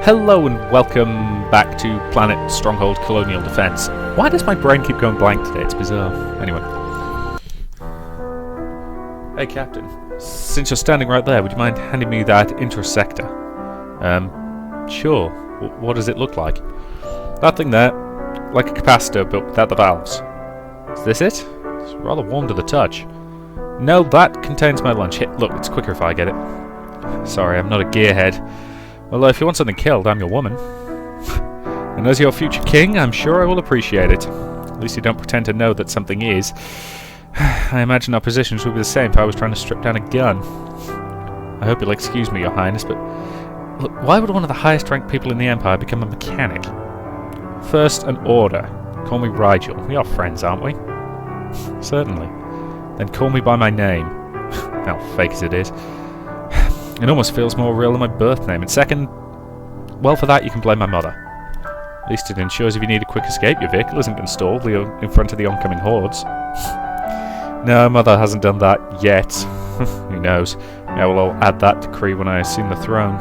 Hello and welcome back to Planet Stronghold Colonial Defence. Why does my brain keep going blank today? It's bizarre. Anyway. Hey Captain, since you're standing right there, would you mind handing me that intersector? Sure. What does it look like? That thing there, like a capacitor but without the valves. Is this it? It's rather warm to the touch. No, that contains my lunch. Look, it's quicker if I get it. Sorry, I'm not a gearhead. Although if you want something killed, I'm your woman. And as your future king, I'm sure I will appreciate it. At least you don't pretend to know that something is. I imagine our positions would be the same if I was trying to strip down a gun. I hope you'll excuse me, Your Highness, but look, why would one of the highest ranked people in the Empire become a mechanic? First, an order. Call me Rigel. We are friends, aren't we? Certainly. Then call me by my name. How fake as it is. It almost feels more real than my birth name. And second, well, for that you can blame my mother. At least it ensures if you need a quick escape, your vehicle isn't installed in front of the oncoming hordes. No, mother hasn't done that yet. Who knows? Maybe I'll add that decree when I assume the throne.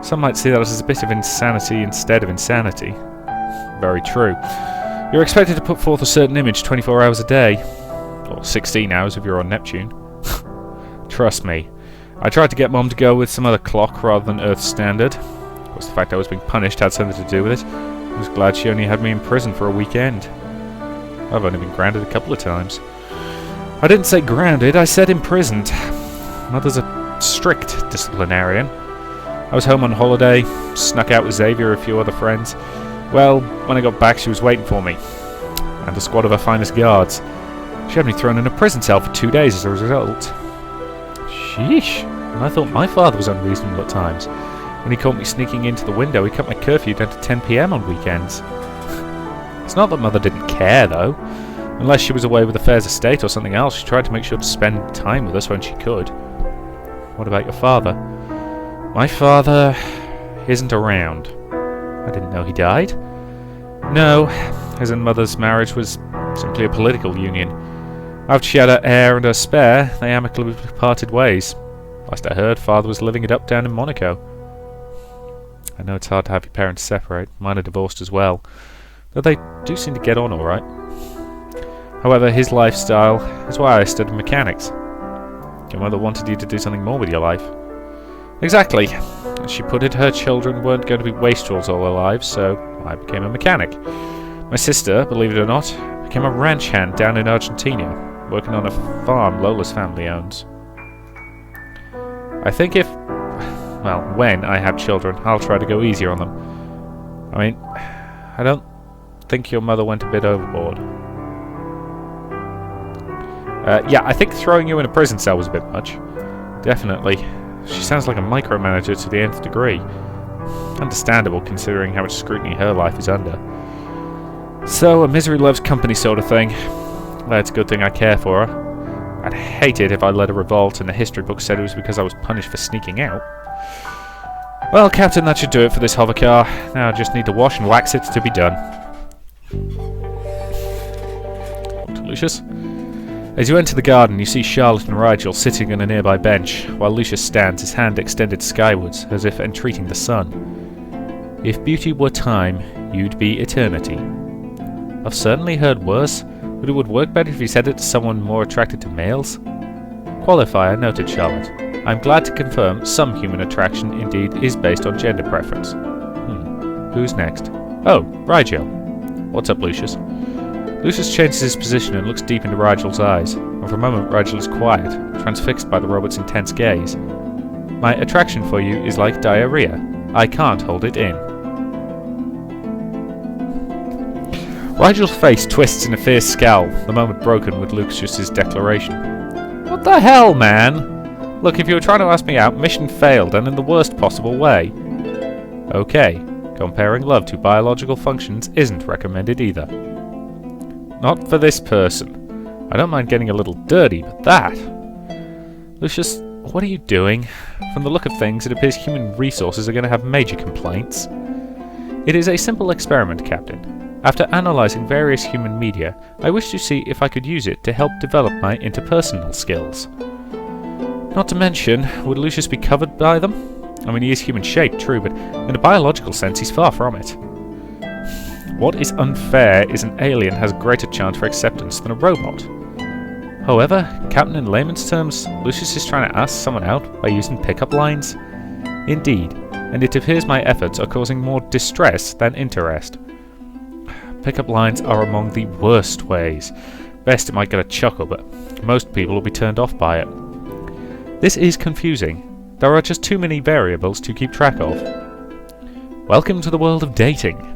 Some might see that as a bit of insanity instead of insanity. Very true. You're expected to put forth a certain image 24 hours a day. Or 16 hours if you're on Neptune. Trust me. I tried to get Mom to go with some other clock rather than Earth Standard. Of course, the fact I was being punished had something to do with it. I was glad she only had me in prison for a weekend. I've only been grounded a couple of times. I didn't say grounded, I said imprisoned. Mother's a strict disciplinarian. I was home on holiday, snuck out with Xavier and a few other friends. Well, when I got back she was waiting for me. And a squad of her finest guards. She had me thrown in a prison cell for 2 days as a result. Sheesh, and I thought my father was unreasonable at times. When he caught me sneaking into the window, he cut my curfew down to 10 PM on weekends. It's not that Mother didn't care, though. Unless she was away with affairs estate or something else, she tried to make sure to spend time with us when she could. What about your father? My father isn't around. I didn't know he died. No, his and Mother's marriage was simply a political union. After she had her heir and her spare, they amicably parted ways. Last I heard, Father was living it up down in Monaco. I know it's hard to have your parents separate. Mine are divorced as well, though they do seem to get on alright. However, his lifestyle is why I studied mechanics. Your mother wanted you to do something more with your life. Exactly. As she put it, her children weren't going to be wastrels all their lives, so I became a mechanic. My sister, believe it or not, became a ranch hand down in Argentina, working on a farm Lola's family owns. I think when I have children, I'll try to go easier on them. I mean, I don't think your mother went a bit overboard. Yeah, I think throwing you in a prison cell was a bit much. Definitely. She sounds like a micromanager to the nth degree. Understandable considering how much scrutiny her life is under. So, a misery loves company sort of thing. Well, it's a good thing I care for her. I'd hate it if I led a revolt and the history book said it was because I was punished for sneaking out. Well, Captain, that should do it for this hovercar. Now I just need to wash and wax it to be done. Lucius? As you enter the garden, you see Charlotte and Rigel sitting on a nearby bench, while Lucius stands, his hand extended skywards, as if entreating the sun. If beauty were time, you'd be eternity. I've certainly heard worse, but it would work better if you said it to someone more attracted to males. Qualifier noted, Charlotte. I'm glad to confirm some human attraction indeed is based on gender preference. Who's next? Oh, Rigel. What's up, Lucius? Lucius changes his position and looks deep into Rigel's eyes, and for a moment Rigel is quiet, transfixed by the robot's intense gaze. My attraction for you is like diarrhea. I can't hold it in. Rigel's face twists in a fierce scowl, the moment broken with Lucius's declaration. What the hell, man? Look, if you were trying to ask me out, mission failed, and in the worst possible way. Okay, comparing love to biological functions isn't recommended either. Not for this person. I don't mind getting a little dirty, but that... Lucius, what are you doing? From the look of things, it appears human resources are going to have major complaints. It is a simple experiment, Captain. After analysing various human media, I wish to see if I could use it to help develop my interpersonal skills. Not to mention, would Lucius be covered by them? I mean, he is human-shaped, true, but in a biological sense, he's far from it. What is unfair is an alien has greater chance for acceptance than a robot. However, Captain, in layman's terms, Lucius is trying to ask someone out by using pickup lines. Indeed, and it appears my efforts are causing more distress than interest. Pickup lines are among the worst ways. Best it might get a chuckle, but most people will be turned off by it. This is confusing. There are just too many variables to keep track of. Welcome to the world of dating.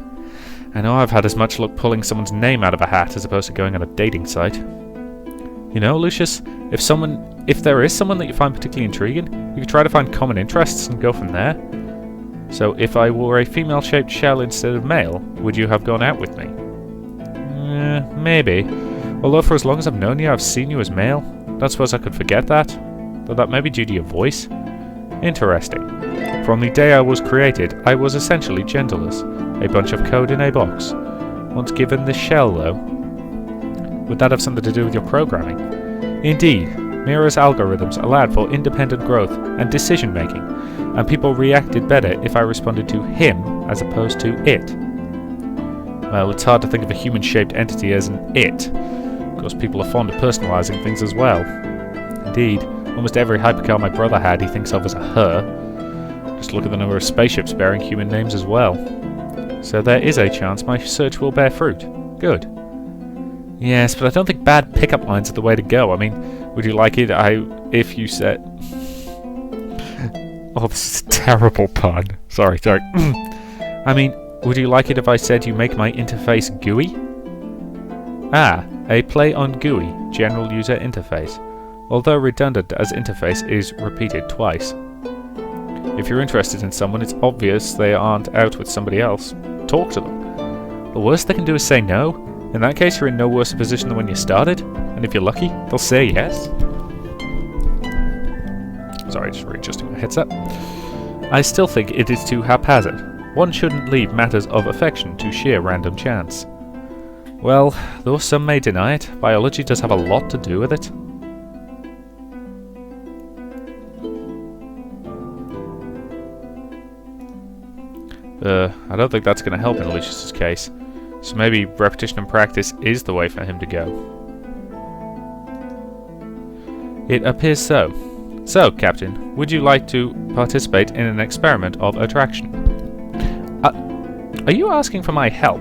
I know I've had as much luck pulling someone's name out of a hat as opposed to going on a dating site. You know, Lucius, if there is someone that you find particularly intriguing, you could try to find common interests and go from there. So if I wore a female-shaped shell instead of male, would you have gone out with me? Maybe. Although for as long as I've known you, I've seen you as male. Don't suppose I could forget that. Though that may be due to your voice. Interesting. From the day I was created, I was essentially genderless. A bunch of code in a box. Once given this shell, though. Would that have something to do with your programming? Indeed. Mira's algorithms allowed for independent growth and decision-making, and people reacted better if I responded to him as opposed to it. Well, it's hard to think of a human-shaped entity as an it. Of course, people are fond of personalising things as well. Indeed, almost every hypercar my brother had he thinks of as a her. Just look at the number of spaceships bearing human names as well. So there is a chance my search will bear fruit. Good. Yes, but I don't think bad pickup lines are the way to go. I mean, would you like it if you said... Oh, this is a terrible pun. Sorry. I mean, would you like it if I said you make my interface GUI? Ah, a play on GUI, General User Interface. Although redundant as interface is repeated twice. If you're interested in someone, it's obvious they aren't out with somebody else. Talk to them. The worst they can do is say no. In that case, you're in no worse a position than when you started. And if you're lucky, they'll say yes. Sorry, just readjusting my headset. I still think it is too haphazard. One shouldn't leave matters of affection to sheer random chance. Well, though some may deny it, biology does have a lot to do with it. I don't think that's going to help in Lucius's case. So maybe repetition and practice is the way for him to go. It appears so. So, Captain, would you like to participate in an experiment of attraction? Are you asking for my help?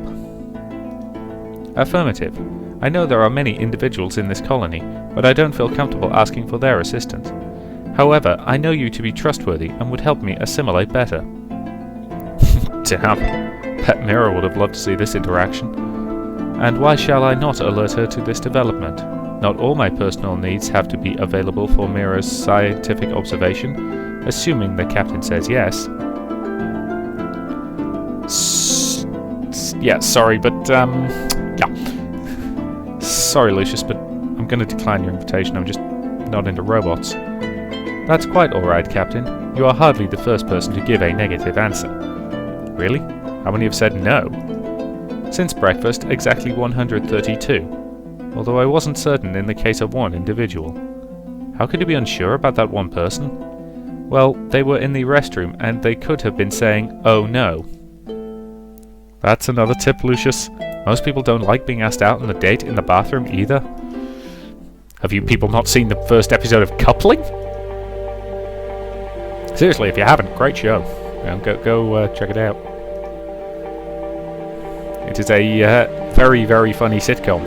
Affirmative. I know there are many individuals in this colony, but I don't feel comfortable asking for their assistance. However, I know you to be trustworthy and would help me assimilate better. Damn. Pet Mira would have loved to see this interaction. And why shall I not alert her to this development? Not all my personal needs have to be available for Mira's scientific observation, assuming the captain says yes. Yeah, sorry, but, yeah. Sorry, Lucius, but I'm going to decline your invitation. I'm just not into robots. That's quite alright, Captain. You are hardly the first person to give a negative answer. Really? How many have said no? Since breakfast, exactly 132. Although I wasn't certain in the case of one individual. How could you be unsure about that one person? Well, they were in the restroom, and they could have been saying, "Oh no." That's another tip, Lucius. Most people don't like being asked out on a date in the bathroom either. Have you people not seen the first episode of Coupling? Seriously, if you haven't, great show. Go check it out. It is a very, very funny sitcom.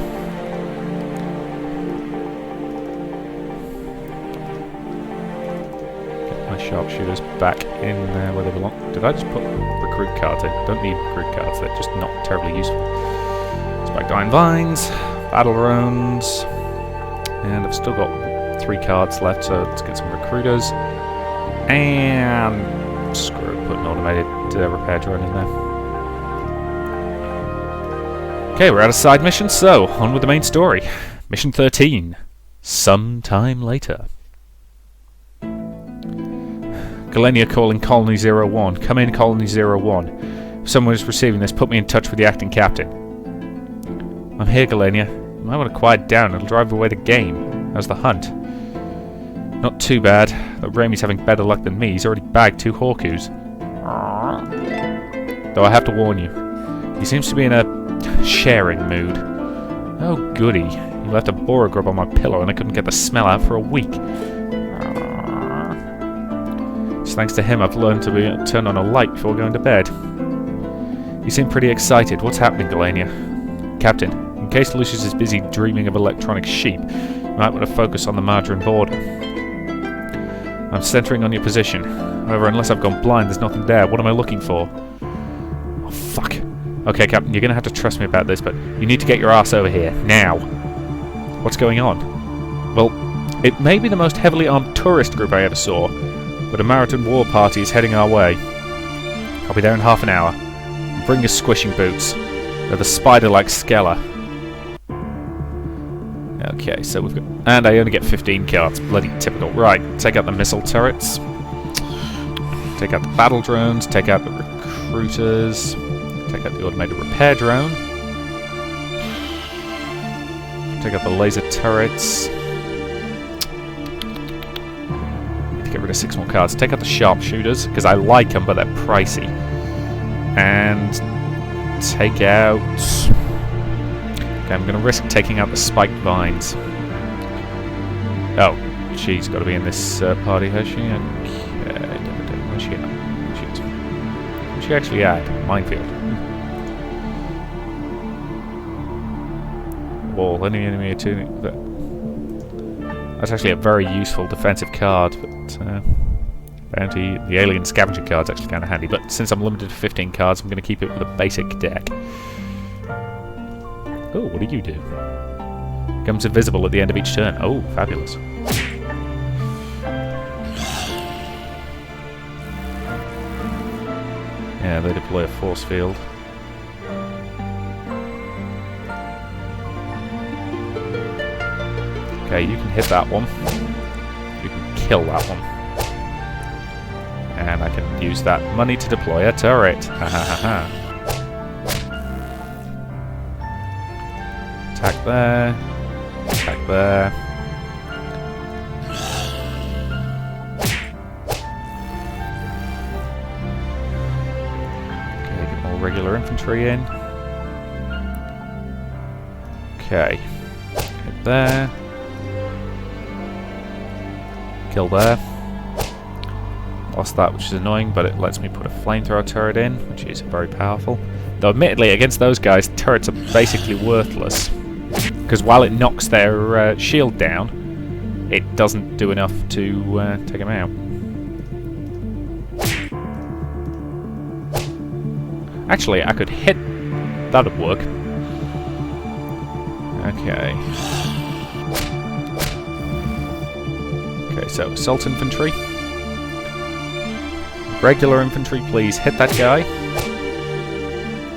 Get my sharpshooters back in there where they belong. Did I just put recruit cards in? I don't need recruit cards, they're just not terribly useful. Spike-Dying Vines, Battle Rounds, and I've still got 3 cards left, so let's get some recruiters. And screw it, put an automated repair drone in there. Okay, we're out of side missions, so on with the main story. Mission 13. Sometime later. Galenia calling Colony 01. Come in, Colony 01. If someone is receiving this, put me in touch with the acting captain. I'm here, Galenia. You might want to quiet down, it'll drive away the game. How's the hunt? Not too bad. Though Raimi's having better luck than me. He's already bagged 2 Hawkus. Though I have to warn you, he seems to be in a sharing mood. Oh goody. He left a boar grub on my pillow and I couldn't get the smell out for a week. It's thanks to him I've learned to turn on a light before going to bed. You seem pretty excited. What's happening, Galania? Captain, in case Lucius is busy dreaming of electronic sheep, you might want to focus on the Madran border. I'm centering on your position. However, unless I've gone blind, there's nothing there. What am I looking for? Oh, fuck. Okay, Captain, you're going to have to trust me about this, but you need to get your ass over here. Now. What's going on? Well, it may be the most heavily armed tourist group I ever saw, but a Madran war party is heading our way. I'll be there in half an hour. Bring your squishing boots. They're the spider-like Skella. Okay, so we've got... And I only get 15 cards. Bloody typical. Right, take out the missile turrets. Take out the battle drones. Take out the recruiters. Take out the automated repair drone. Take out the laser turrets. Need to get rid of 6 more cards. Take out the sharpshooters, because I like them, but they're pricey. And take out... Okay, I'm going to risk taking out the spiked vines. Oh, she's got to be in this party, has she? Okay, where's she at? Where's she actually at? Minefield. Wall, any enemy attuning. That's actually a very useful defensive card, but bounty, the alien scavenger card's actually kind of handy. But since I'm limited to 15 cards, I'm going to keep it with a basic deck. Oh, what do you do? Becomes invisible at the end of each turn. Oh, fabulous. Yeah, they deploy a force field. Okay, you can hit that one. You can kill that one. And I can use that money to deploy a turret. Ha ha ha ha. Attack there. Attack there. Okay, get more regular infantry in. Okay. Hit there. Kill there. Lost that, which is annoying, but it lets me put a flamethrower turret in, which is very powerful. Though admittedly, against those guys, turrets are basically worthless. Because while it knocks their shield down, it doesn't do enough to take them out. Actually, I could hit... That would work. Okay. Okay, so assault infantry. Regular infantry, please hit that guy.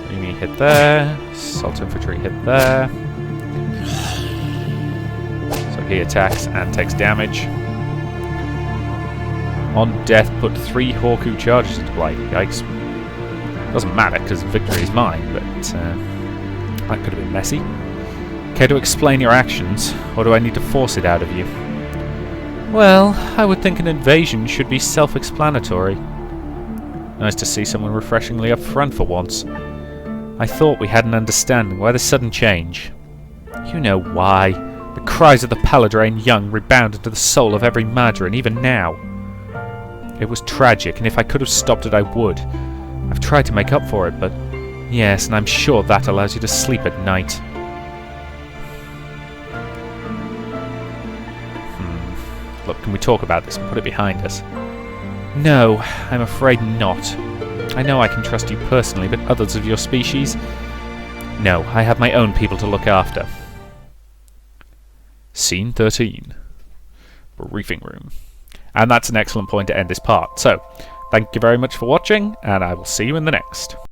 Enemy hit there. Assault infantry hit there. So he attacks and takes damage. On death, put 3 Hawku charges into play. Yikes. Doesn't matter, because victory is mine, but that could have been messy. Care to explain your actions, or do I need to force it out of you? Well, I would think an invasion should be self-explanatory. Nice to see someone refreshingly upfront for once. I thought we had an understanding. Why the sudden change? You know why. The cries of the Paladrain young rebound into the soul of every Madran, even now. It was tragic, and if I could have stopped it, I would. I've tried to make up for it, but... Yes, and I'm sure that allows you to sleep at night. Look, can we talk about this and put it behind us? No, I'm afraid not. I know I can trust you personally, but others of your species? No, I have my own people to look after. Scene 13. Briefing room. And that's an excellent point to end this part. So, thank you very much for watching, and I will see you in the next.